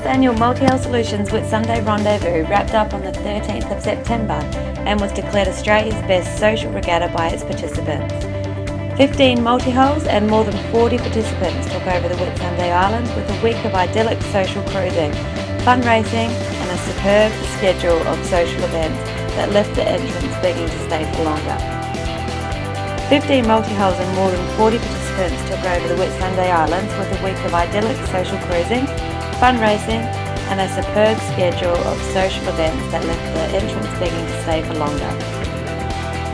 12th annual Multihull Solutions Whitsunday Rendezvous wrapped up on the 13th of September and was declared Australia's best social regatta by its participants. 15 multihulls and more than 40 participants took over the Whitsunday Islands with a week of idyllic social cruising, fundraising and a superb schedule of social events that left the entrants begging to stay for longer. 15 multihulls and more than 40 participants took over the Whitsunday Islands with a week of idyllic social cruising, fundraising and a superb schedule of social events that left the entrants begging to stay for longer.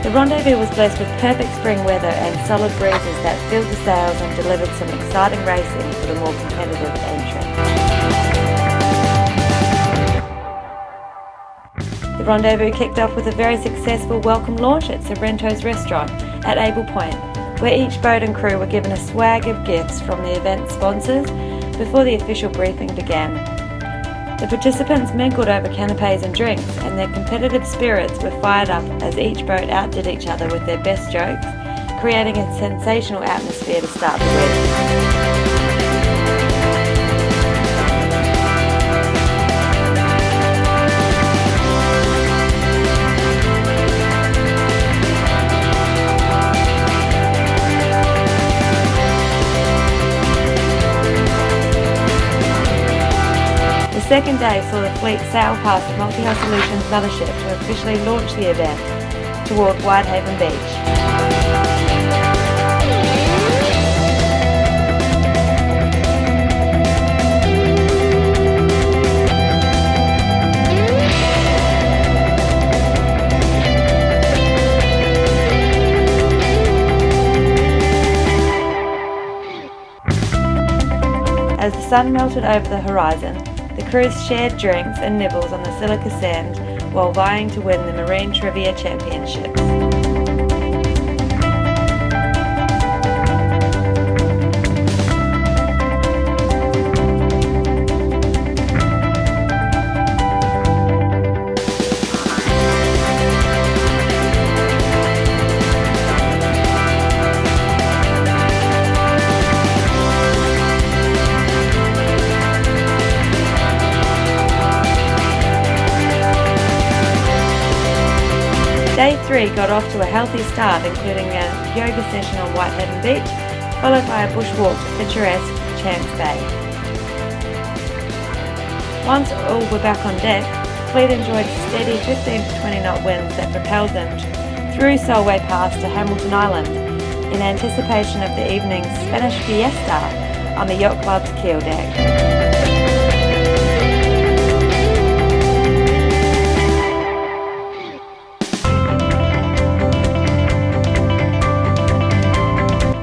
The rendezvous was blessed with perfect spring weather and solid breezes that filled the sails and delivered some exciting racing for the more competitive entrants. The rendezvous kicked off with a very successful welcome launch at Sorrento's restaurant at Able Point, where each boat and crew were given a swag of gifts from the event sponsors before the official briefing began. The participants mingled over canapes and drinks, and their competitive spirits were fired up as each boat outdid each other with their best jokes, creating a sensational atmosphere to start the week. The second day saw the fleet sail past Multihull Solutions mothership to officially launch the event toward Whitehaven Beach. As the sun melted over the horizon, the crews shared drinks and nibbles on the silica sand while vying to win the Marine Trivia Championships. Day 3 got off to a healthy start, including a yoga session on Whitehaven Beach, followed by a bushwalk to picturesque Chance Bay. Once all were back on deck, the fleet enjoyed steady 15 to 20 knot winds that propelled them through Solway Pass to Hamilton Island in anticipation of the evening's Spanish fiesta on the yacht club's keel deck.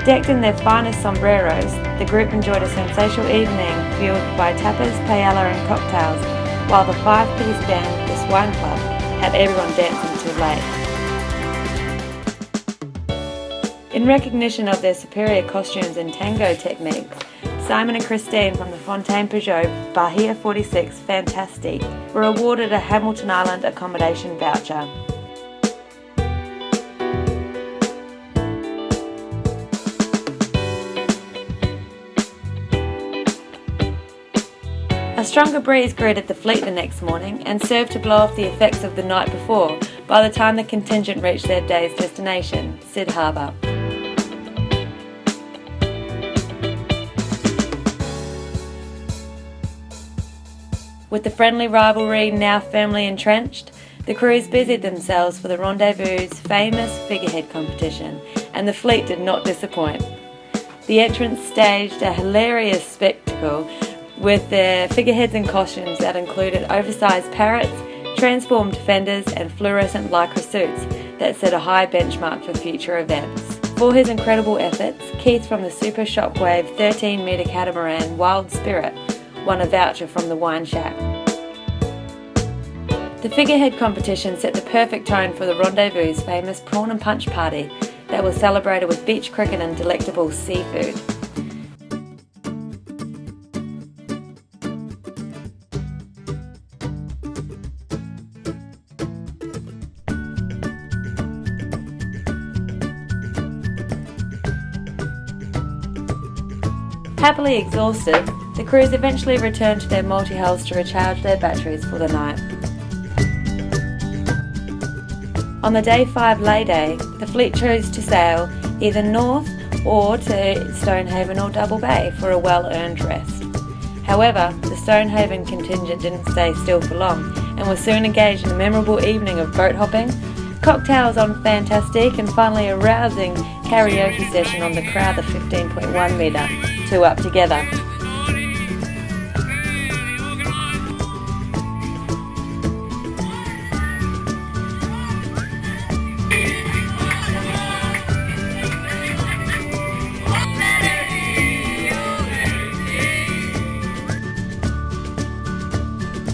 Decked in their finest sombreros, the group enjoyed a sensational evening fueled by tapas, paella and cocktails, while the 5-piece band, the Swine Club, had everyone dancing too late. In recognition of their superior costumes and tango techniques, Simon and Christine from the Fontaine Peugeot Bahia 46 Fantastique were awarded a Hamilton Island accommodation voucher. A stronger breeze greeted the fleet the next morning and served to blow off the effects of the night before by the time the contingent reached their day's destination, Sid Harbour. With the friendly rivalry now firmly entrenched, the crews busied themselves for the rendezvous's famous figurehead competition, and the fleet did not disappoint. The entrants staged a hilarious spectacle with their figureheads and costumes that included oversized parrots, transformed fenders and fluorescent lycra suits that set a high benchmark for future events. For his incredible efforts, Keith from the Super Shockwave 13-metre catamaran Wild Spirit won a voucher from the Wine Shack. The figurehead competition set the perfect tone for the rendezvous's famous prawn and punch party that was celebrated with beach cricket and delectable seafood. Happily exhausted, The crews eventually returned to their Multihulls to recharge their batteries for the night. On the day 5 lay day, the fleet chose to sail either north or to Stonehaven or Double Bay for a well-earned rest. However, the Stonehaven contingent didn't stay still for long and was soon engaged in a memorable evening of boat hopping, cocktails on Fantastic, and finally a rousing karaoke session on the Crowther 15.1 metre, 2 up together.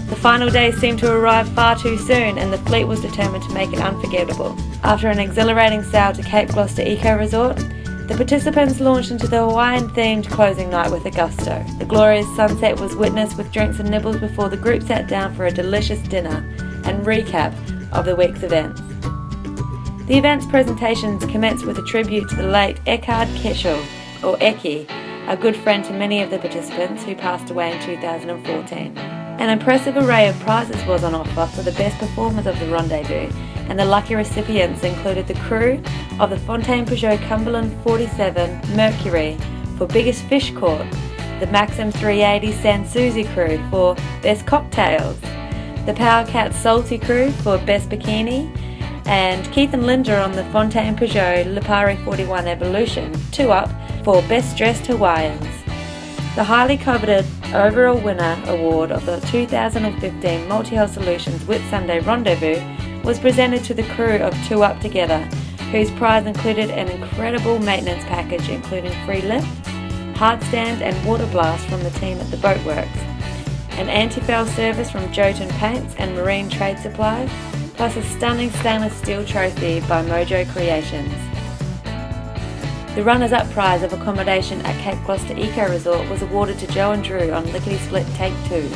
The final days seemed to arrive far too soon, and the fleet was determined to make it unforgettable. After an exhilarating sail to Cape Gloucester Eco Resort, the participants launched into the Hawaiian-themed closing night with a gusto. The glorious sunset was witnessed with drinks and nibbles before the group sat down for a delicious dinner and recap of the week's events. The event's presentations commenced with a tribute to the late Eckhard Keschel, or Eki, a good friend to many of the participants who passed away in 2014. An impressive array of prizes was on offer for the best performers of the rendezvous, and the lucky recipients included the crew of the Fontaine Peugeot Cumberland 47 Mercury for Biggest Fish Caught, the Maxim 380 Sanssouci crew for Best Cocktails, the Powercat Salty crew for Best Bikini, and Keith and Linda on the Fontaine Peugeot Lipari 41 Evolution 2 up for Best Dressed Hawaiians. The highly coveted overall winner award of the 2015 Multihull Solutions Whitsunday Rendezvous was presented to the crew of 2 Up Together, whose prize included an incredible maintenance package including free lift, hard stand and water blast from the team at the Boatworks, an anti-foul service from Jotun Paints and Marine Trade Supplies, plus a stunning stainless steel trophy by Mojo Creations. The runners-up prize of accommodation at Cape Gloucester Eco Resort was awarded to Joe and Drew on Lickety Split Take 2.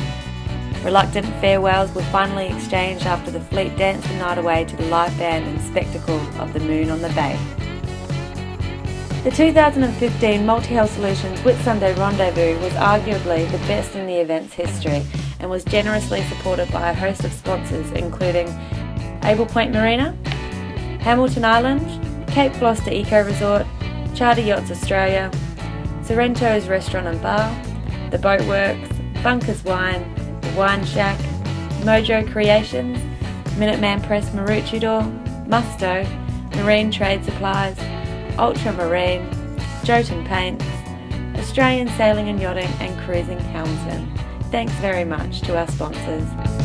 Reluctant farewells were finally exchanged after the fleet danced the night away to the live band and spectacle of the moon on the bay. The 2015 Multihull Solutions Whitsunday Rendezvous was arguably the best in the event's history and was generously supported by a host of sponsors including Able Point Marina, Hamilton Island, Cape Gloucester Eco Resort, Charter Yachts Australia, Sorrento's Restaurant and Bar, The Boatworks, Bunkers Wine, The Wine Shack, Mojo Creations, Minuteman Press Maroochydore, Musto, Marine Trade Supplies, Ultramarine, Jotun Paints, Australian Sailing and Yachting and Cruising Helmsman. Thanks very much to our sponsors.